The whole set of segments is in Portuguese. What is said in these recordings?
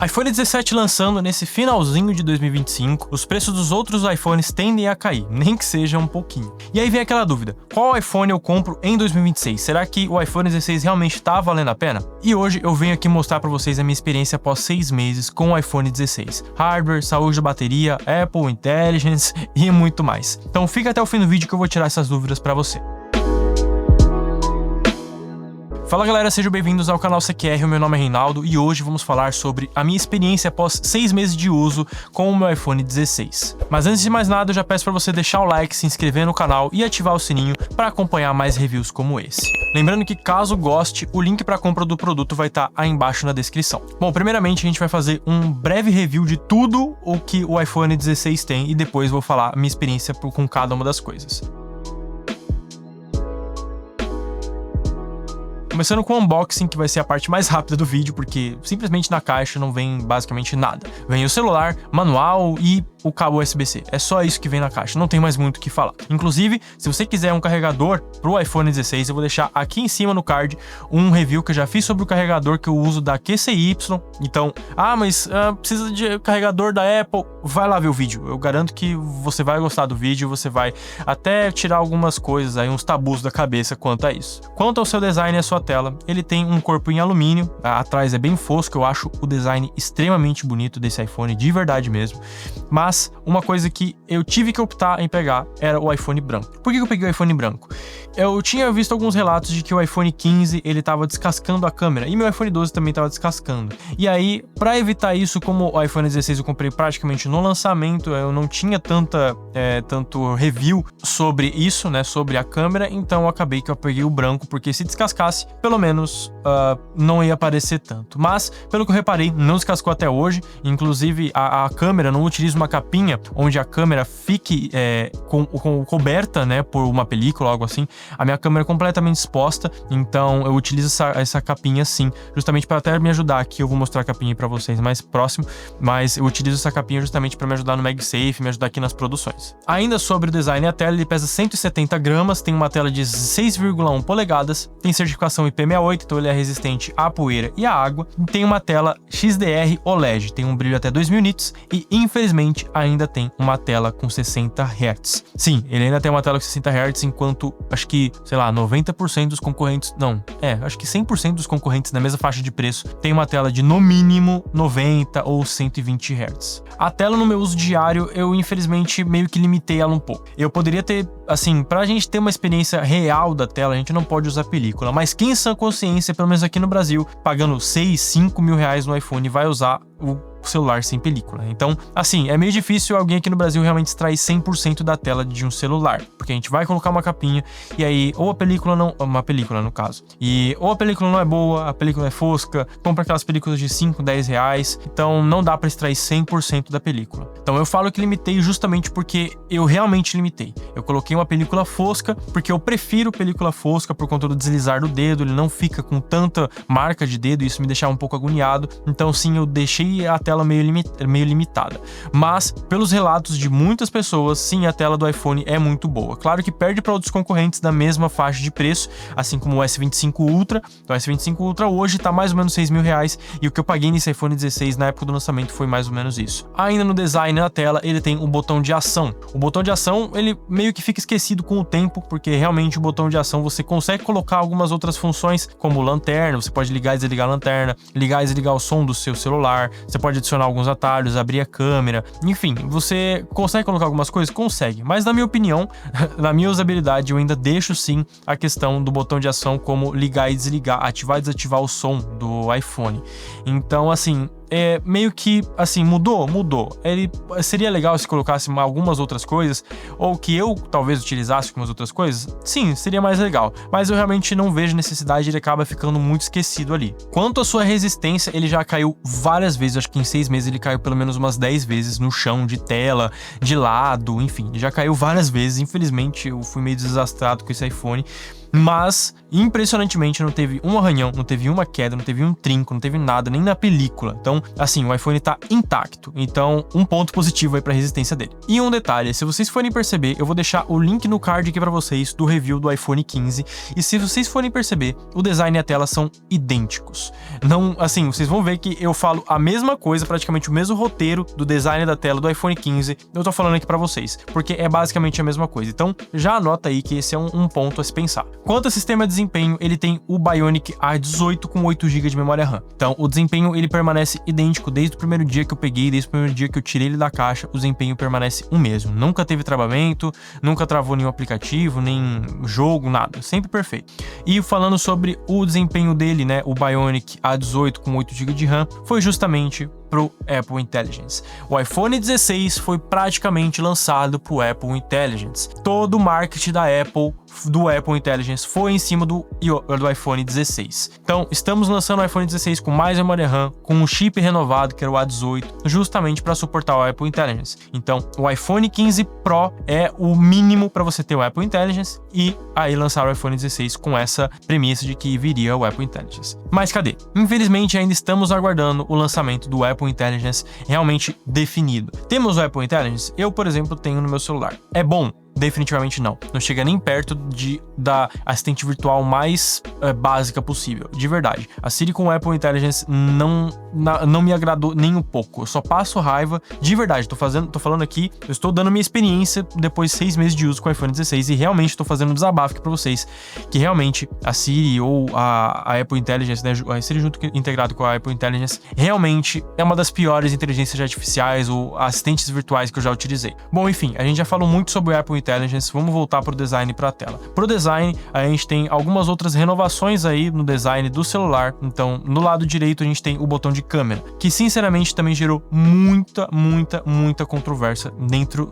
iPhone 17 lançando nesse finalzinho de 2025, os preços dos outros iPhones tendem a cair, nem que seja um pouquinho. E aí vem aquela dúvida, qual iPhone eu compro em 2026? Será que o iPhone 16 realmente tá valendo a pena? E hoje eu venho aqui mostrar pra vocês a minha experiência após 6 meses com o iPhone 16. Hardware, saúde da bateria, Apple Intelligence e muito mais. Então fica até o fim do vídeo que eu vou tirar essas dúvidas pra você. Fala galera, sejam bem-vindos ao canal CQR, o meu nome é Reinaldo e hoje vamos falar sobre a minha experiência após 6 meses de uso com o meu iPhone 16. Mas antes de mais nada, eu já peço para você deixar o like, se inscrever no canal e ativar o sininho para acompanhar mais reviews como esse. Lembrando que caso goste, o link para compra do produto vai estar aí embaixo na descrição. Bom, primeiramente a gente vai fazer um breve review de tudo o que o iPhone 16 tem e depois vou falar a minha experiência com cada uma das coisas. Começando com o unboxing, que vai ser a parte mais rápida do vídeo, porque simplesmente na caixa não vem basicamente nada. Vem o celular, manual e o cabo USB-C. É só isso que vem na caixa, não tem mais muito o que falar. Inclusive, se você quiser um carregador pro iPhone 16, eu vou deixar aqui em cima no card um review que eu já fiz sobre o carregador que eu uso da QCY. Então, precisa de carregador da Apple? Vai lá ver o vídeo. Eu garanto que você vai gostar do vídeo, você vai até tirar algumas coisas aí, uns tabus da cabeça quanto a isso. Quanto ao seu design e a sua tela, ele tem um corpo em alumínio, atrás é bem fosco, eu acho o design extremamente bonito desse iPhone, de verdade mesmo. Mas uma coisa que eu tive que optar em pegar era o iPhone branco. Por que eu peguei o iPhone branco? Eu tinha visto alguns relatos de que o iPhone 15 ele tava descascando a câmera e meu iPhone 12 também tava descascando. E aí, para evitar isso, como o iPhone 16 eu comprei praticamente no lançamento, eu não tinha tanto review sobre isso, né, sobre a câmera, então eu acabei que eu peguei o branco, porque se descascasse, pelo menos não ia aparecer tanto. Mas, pelo que eu reparei, não descascou até hoje, inclusive a câmera não utiliza uma capinha onde a câmera fique coberta, né, por uma película ou algo assim. A minha câmera é completamente exposta, então eu utilizo essa capinha sim, justamente para até me ajudar aqui. Eu vou mostrar a capinha para vocês mais próximo, mas eu utilizo essa capinha justamente para me ajudar no MagSafe, me ajudar aqui nas produções. Ainda sobre o design, a tela ele pesa 170 gramas, tem uma tela de 6,1 polegadas, tem certificação IP68, então ele é resistente à poeira e à água, e tem uma tela XDR OLED, tem um brilho até 2000 nits e infelizmente ainda tem uma tela com 60 Hz. Sim, ele ainda tem uma tela com 60 Hz, enquanto acho que, sei lá, 90% dos concorrentes, acho que 100% dos concorrentes na mesma faixa de preço tem uma tela de no mínimo 90 ou 120 Hz. A tela no meu uso diário, eu infelizmente meio que limitei ela um pouco. Eu poderia ter, assim, pra gente ter uma experiência real da tela, a gente não pode usar película, mas quem em sã consciência, pelo menos aqui no Brasil, pagando 6, 5 mil reais no iPhone, vai usar o celular sem película. Então, assim, é meio difícil alguém aqui no Brasil realmente extrair 100% da tela de um celular, porque a gente vai colocar uma capinha e aí ou a película não, uma película no caso, e ou a película não é boa, a película é fosca, compra aquelas películas de 5, 10 reais, então não dá para extrair 100% da película. Então eu falo que limitei justamente porque eu realmente limitei. Eu coloquei uma película fosca porque eu prefiro película fosca por conta do deslizar do dedo, ele não fica com tanta marca de dedo e isso me deixava um pouco agoniado. Então sim, eu deixei a tela meio limitada. Mas, pelos relatos de muitas pessoas, sim, a tela do iPhone é muito boa. Claro que perde para outros concorrentes da mesma faixa de preço, assim como o S25 Ultra. Então o S25 Ultra hoje tá mais ou menos 6 mil reais e o que eu paguei nesse iPhone 16 na época do lançamento foi mais ou menos isso. Ainda no design na tela, ele tem um botão de ação. O botão de ação, ele meio que fica esquecido com o tempo, porque realmente o botão de ação você consegue colocar algumas outras funções, como lanterna, você pode ligar e desligar a lanterna, ligar e desligar o som do seu celular, você pode adicionar alguns atalhos, abrir a câmera, enfim, você consegue colocar algumas coisas? Consegue, mas na minha opinião, na minha usabilidade, eu ainda deixo sim a questão do botão de ação como ligar e desligar, ativar e desativar o som do iPhone. Então, assim, meio que, assim, mudou. Ele seria legal se colocasse algumas outras coisas, ou que eu talvez utilizasse algumas outras coisas. Sim, seria mais legal, mas eu realmente não vejo necessidade, ele acaba ficando muito esquecido ali. Quanto à sua resistência, ele já caiu várias vezes, acho que em 6 meses ele caiu pelo menos umas 10 vezes no chão, de tela, de lado, enfim, ele já caiu várias vezes. Infelizmente eu fui meio desastrado com esse iPhone, Mas, impressionantemente, não teve um arranhão, não teve uma queda, não teve um trinco, não teve nada, nem na película. Então, assim, o iPhone tá intacto. Então, um ponto positivo aí pra resistência dele. E um detalhe, se vocês forem perceber, eu vou deixar o link no card aqui pra vocês do review do iPhone 15. E se vocês forem perceber, o design e a tela são idênticos. Não, assim, vocês vão ver que eu falo a mesma coisa, praticamente o mesmo roteiro do design da tela do iPhone 15. Eu tô falando aqui pra vocês, porque é basicamente a mesma coisa. Então, já anota aí que esse é um ponto a se pensar. Quanto ao sistema de desempenho, ele tem o Bionic A18 com 8 GB de memória RAM. Então, o desempenho ele permanece idêntico desde o primeiro dia que eu peguei, desde o primeiro dia que eu tirei ele da caixa, o desempenho permanece o mesmo. Nunca teve travamento, nunca travou nenhum aplicativo, nem jogo, nada. Sempre perfeito. E falando sobre o desempenho dele, né, o Bionic A18 com 8 GB de RAM, foi justamente pro Apple Intelligence. O iPhone 16 foi praticamente lançado pro Apple Intelligence. Todo o marketing da Apple, do Apple Intelligence, foi em cima do iPhone 16. Então, estamos lançando o iPhone 16 com mais memória RAM, com um chip renovado, que era o A18, justamente para suportar o Apple Intelligence. Então, o iPhone 15 Pro é o mínimo para você ter o Apple Intelligence e aí lançar o iPhone 16 com essa premissa de que viria o Apple Intelligence. Mas cadê? Infelizmente, ainda estamos aguardando o lançamento do Apple Intelligence realmente definido. Temos o Apple Intelligence? Eu, por exemplo, tenho no meu celular. É bom? Definitivamente não. Não chega nem perto da assistente virtual mais básica possível. De verdade. A Siri com o Apple Intelligence não me agradou nem um pouco. Eu só passo raiva. De verdade. Tô falando aqui. Eu estou dando minha experiência depois de 6 meses de uso com o iPhone 16 e realmente estou fazendo um desabafo aqui pra vocês. Que realmente a Siri ou a Apple Intelligence, né, a Siri integrado com a Apple Intelligence, realmente é uma das piores inteligências artificiais ou assistentes virtuais que eu já utilizei. Bom, enfim, a gente já falou muito sobre o Apple Intelligence, vamos voltar para o design e para a tela. Para o design, a gente tem algumas outras renovações aí no design do celular. Então, no lado direito a gente tem o botão de câmera, que sinceramente também gerou muita controvérsia dentro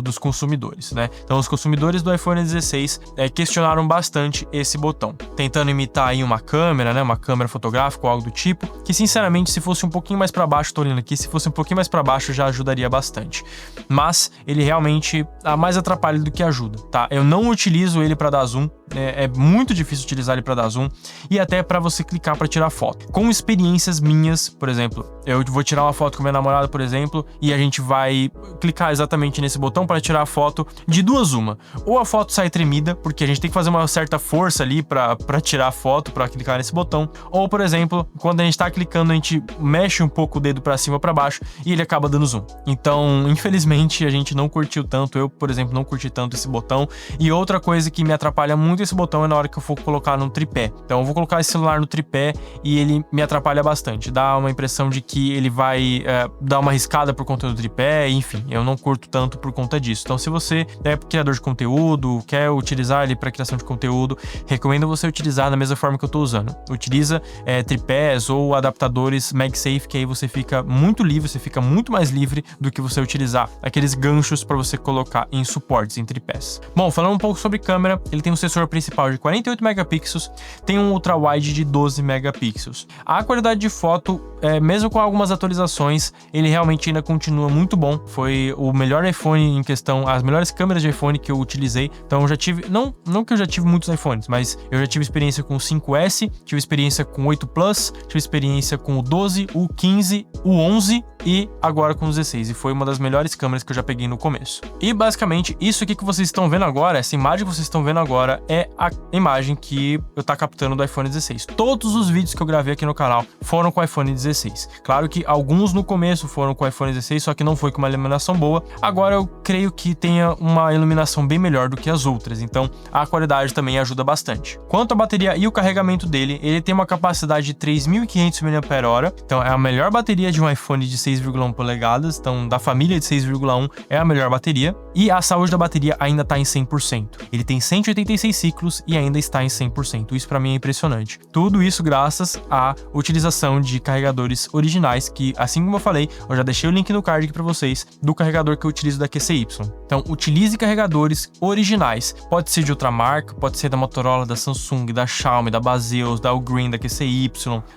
dos consumidores, né? Então, os consumidores do iPhone 16 questionaram bastante esse botão, tentando imitar aí uma câmera, né? Uma câmera fotográfica ou algo do tipo, que sinceramente, se fosse um pouquinho mais para baixo, tô olhando aqui, se fosse um pouquinho mais para baixo já ajudaria bastante. Mas ele realmente mais atrapalha do que ajuda, tá? Eu não utilizo ele para dar zoom, é muito difícil utilizar ele para dar zoom e até para você clicar para tirar foto. Com experiências minhas, por exemplo, eu vou tirar uma foto com minha namorada, por exemplo, e a gente vai clicar exatamente nesse botão para tirar a foto de duas uma. Ou a foto sai tremida, porque a gente tem que fazer uma certa força ali para tirar a foto, para clicar nesse botão, ou por exemplo, quando a gente tá clicando, a gente mexe um pouco o dedo para cima ou para baixo e ele acaba dando zoom. Então, infelizmente, a gente não curtiu tanto, eu, por exemplo, não curti tanto esse botão. E outra coisa que me atrapalha muito esse botão é na hora que eu for colocar no tripé. Então eu vou colocar esse celular no tripé e ele me atrapalha bastante. Dá uma impressão de que ele vai dar uma riscada por conta do tripé, enfim, eu não curto tanto por conta disso. Então se você é criador de conteúdo, quer utilizar ele para criação de conteúdo, recomendo você utilizar da mesma forma que eu tô usando. Utiliza tripés ou adaptadores MagSafe, que aí você fica muito livre, você fica muito mais livre do que você utilizar aqueles ganchos para você colocar em suportes, em tripés. Bom, falando um pouco sobre câmera, ele tem um sensor principal de 48 megapixels, tem um ultra-wide de 12 megapixels. A qualidade de foto, mesmo com algumas atualizações, ele realmente ainda continua muito bom. Foi o melhor iPhone em questão, as melhores câmeras de iPhone que eu utilizei. Então eu já tive, não que eu já tive muitos iPhones, mas eu já tive experiência com o 5S, tive experiência com o 8 Plus, tive experiência com o 12, o 15, o 11 e agora com o 16. E foi uma das melhores câmeras que eu já peguei no começo. E basicamente, isso aqui que vocês estão vendo agora, essa imagem que vocês estão vendo agora é a imagem que eu tá captando do iPhone 16. Todos os vídeos que eu gravei aqui no canal foram com o iPhone 16. Claro que alguns no começo foram com o iPhone 16, só que não foi com uma iluminação boa. Agora eu creio que tenha uma iluminação bem melhor do que as outras, então a qualidade também ajuda bastante. Quanto à bateria e o carregamento dele, ele tem uma capacidade de 3.500 mAh, então é a melhor bateria de um iPhone de 6,1 polegadas, então da família de 6,1 é a melhor bateria, e a saúde da bateria ainda está em 100%. Ele tem 186 ciclos e ainda está em 100%. Isso para mim é impressionante. Tudo isso graças à utilização de carregadores originais, que assim como eu falei, eu já deixei o link no card aqui para vocês, do carregador que eu utilizo da QCY. Então, utilize carregadores originais. Pode ser de outra marca, pode ser da Motorola, da Samsung, da Xiaomi, da Baseus, da Ugreen, da QCY,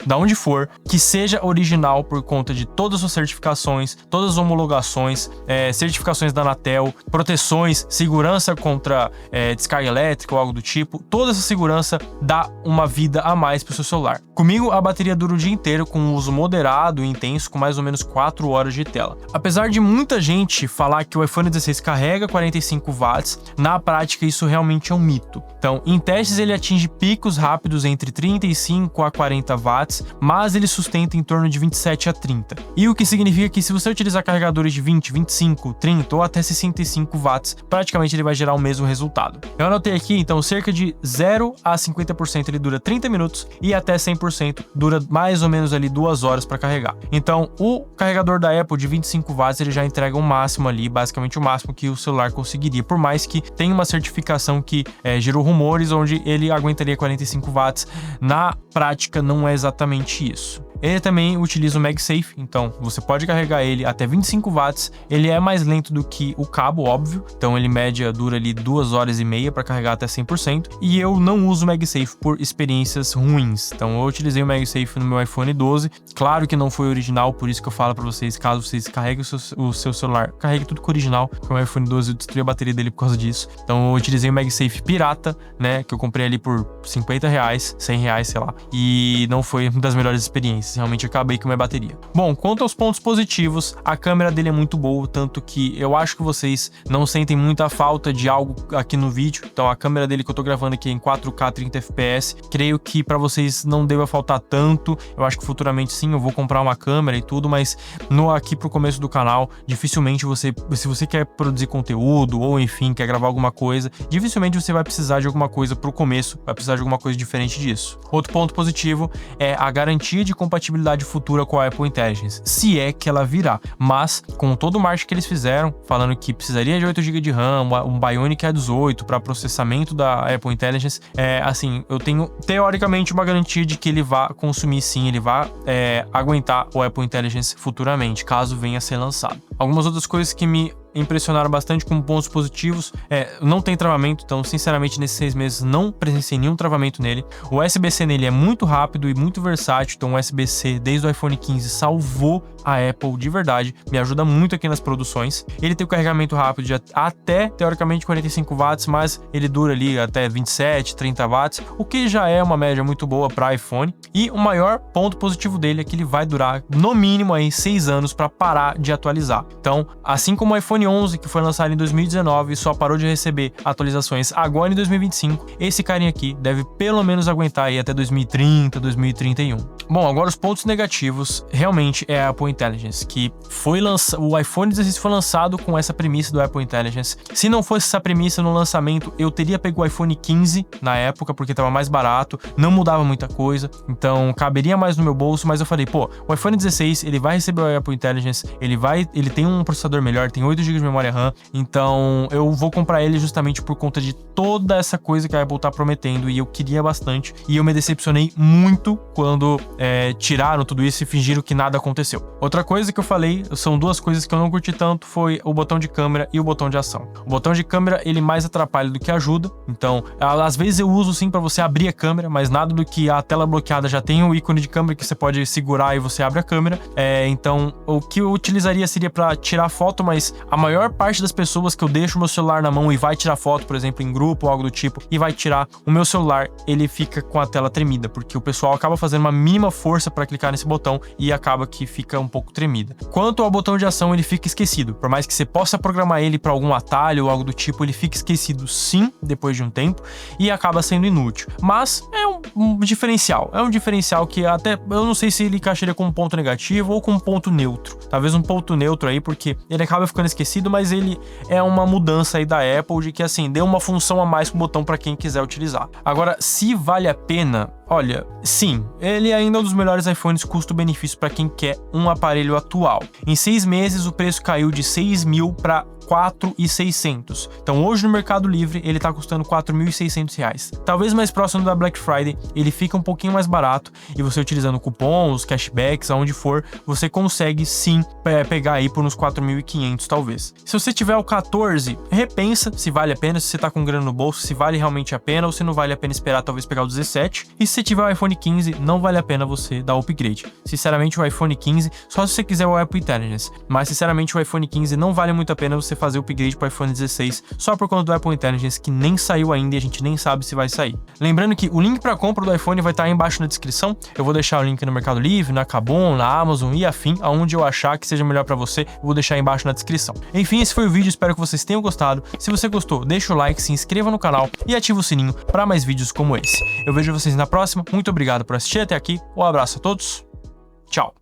da onde for, que seja original por conta de toda a sua certificações, todas as homologações, certificações da Anatel, proteções, segurança contra descarga elétrica ou algo do tipo. Toda essa segurança dá uma vida a mais para o seu celular. Comigo, a bateria dura o dia inteiro com um uso moderado e intenso, com mais ou menos 4 horas de tela. Apesar de muita gente falar que o iPhone 16 carrega 45 watts, na prática isso realmente é um mito. Então, em testes ele atinge picos rápidos entre 35 a 40 watts, mas ele sustenta em torno de 27 a 30. E o que significa que se você utilizar carregadores de 20, 25, 30 ou até 65 watts, praticamente ele vai gerar o mesmo resultado. Eu anotei aqui, então, cerca de 0 a 50% ele dura 30 minutos e até 100% dura mais ou menos ali 2 horas para carregar. Então, o carregador da Apple de 25 watts ele já entrega o máximo ali, basicamente o máximo que o celular conseguiria, por mais que tenha uma certificação que gerou rumores onde ele aguentaria 45 watts. Na prática não é exatamente isso. Ele também utiliza o MagSafe, então você pode carregar ele até 25 watts. Ele é mais lento do que o cabo, óbvio, então ele dura ali 2 horas e meia para carregar até 100%. E eu não uso o MagSafe por experiências ruins, então eu utilizei o MagSafe no meu iPhone 12. Claro que não foi original, por isso que eu falo para vocês, caso vocês carreguem o seu celular, carregue tudo com o original, porque o meu iPhone 12 eu destruí a bateria dele por causa disso. Então eu utilizei o MagSafe pirata, né, que eu comprei ali por 50 reais, 100 reais, sei lá, e não foi uma das melhores experiências. Realmente acabei com a minha bateria. Bom, quanto aos pontos positivos, a câmera dele é muito boa, tanto que eu acho que vocês não sentem muita falta de algo aqui no vídeo. Então a câmera dele que eu tô gravando aqui em 4K 30 FPS, creio que para vocês não deva faltar tanto. Eu acho que futuramente sim, eu vou comprar uma câmera e tudo, mas aqui pro começo do canal, dificilmente se você quer produzir conteúdo ou enfim, quer gravar alguma coisa, dificilmente você vai precisar de alguma coisa pro começo, vai precisar de alguma coisa diferente disso. Outro ponto positivo é a garantia de compatibilidade futura com a Apple Intelligence, se é que ela virá, mas com todo o marketing que eles fizeram, falando que precisaria de 8 GB de RAM, um Bionic A18 para processamento da Apple Intelligence, assim, eu tenho teoricamente uma garantia de que ele vai consumir sim, ele vai aguentar o Apple Intelligence futuramente, caso venha a ser lançado. Algumas outras coisas que me impressionaram bastante como pontos positivos, não tem travamento, então sinceramente nesses 6 meses não presenciei nenhum travamento nele. O USB-C nele é muito rápido e muito versátil, então o USB-C desde o iPhone 15 salvou a Apple de verdade, me ajuda muito aqui nas produções. Ele tem o carregamento rápido de até teoricamente 45 watts, mas ele dura ali até 27, 30 watts, o que já é uma média muito boa para iPhone. E o maior ponto positivo dele é que ele vai durar no mínimo aí 6 anos para parar de atualizar. Então, assim como o iPhone 11, que foi lançado em 2019 e só parou de receber atualizações agora em 2025, esse carinha aqui deve pelo menos aguentar aí até 2030, 2031. Bom, agora os pontos negativos realmente é a Apple Intelligence, que o iPhone 16 foi lançado com essa premissa do Apple Intelligence. Se não fosse essa premissa no lançamento, eu teria pego o iPhone 15 na época, porque estava mais barato, não mudava muita coisa, então caberia mais no meu bolso, mas eu falei, pô, o iPhone 16, ele vai receber o Apple Intelligence, ele tem um processador melhor, tem 8 GB de memória RAM, então eu vou comprar ele justamente por conta de toda essa coisa que a Apple tá prometendo, e eu queria bastante, e eu me decepcionei muito quando tiraram tudo isso e fingiram que nada aconteceu. Outra coisa que eu falei, são duas coisas que eu não curti tanto, foi o botão de câmera e o botão de ação. O botão de câmera, ele mais atrapalha do que ajuda, então às vezes eu uso sim para você abrir a câmera, mas nada do que a tela bloqueada já tem o ícone de câmera que você pode segurar e você abre a câmera. Então o que eu utilizaria seria para tirar foto, mas a maior parte das pessoas que eu deixo o meu celular na mão e vai tirar foto, por exemplo, em grupo ou algo do tipo, e vai tirar o meu celular, ele fica com a tela tremida, porque o pessoal acaba fazendo uma mínima força para clicar nesse botão e acaba que fica um pouco tremida. Quanto ao botão de ação, ele fica esquecido. Por mais que você possa programar ele para algum atalho ou algo do tipo, ele fica esquecido sim, depois de um tempo, e acaba sendo inútil. Mas é um diferencial. É um diferencial que até, eu não sei se ele encaixaria como ponto negativo ou como ponto neutro. Talvez um ponto neutro aí, porque ele acaba ficando esquecido, mas ele é uma mudança aí da Apple de que, assim, deu uma função a mais pro botão para quem quiser utilizar. Agora, se vale a pena, olha, sim, ele ainda é um dos melhores iPhones custo-benefício para quem quer um aparelho atual. Em 6 meses, o preço caiu de 6 mil para 4.600. Então hoje no Mercado Livre ele tá custando 4.600 reais. Talvez mais próximo da Black Friday ele fica um pouquinho mais barato, e você utilizando cupons, cashbacks, aonde for, você consegue sim pegar aí por uns 4.500 talvez. Se você tiver o 14, repensa se vale a pena, se você tá com grana no bolso, se vale realmente a pena ou se não vale a pena esperar talvez pegar o 17. E se você tiver o iPhone 15, não vale a pena você dar o upgrade. Sinceramente, o iPhone 15, só se você quiser o Apple Intelligence, mas sinceramente o iPhone 15 não vale muito a pena você fazer o upgrade para o iPhone 16 só por conta do Apple Intelligence, que nem saiu ainda e a gente nem sabe se vai sair. Lembrando que o link para compra do iPhone vai estar aí embaixo na descrição. Eu vou deixar o link no Mercado Livre, na Kabum, na Amazon e afim, aonde eu achar que seja melhor para você, eu vou deixar aí embaixo na descrição. Enfim, esse foi o vídeo, espero que vocês tenham gostado. Se você gostou, deixa o like, se inscreva no canal e ativa o sininho para mais vídeos como esse. Eu vejo vocês na próxima, muito obrigado por assistir até aqui, um abraço a todos, tchau!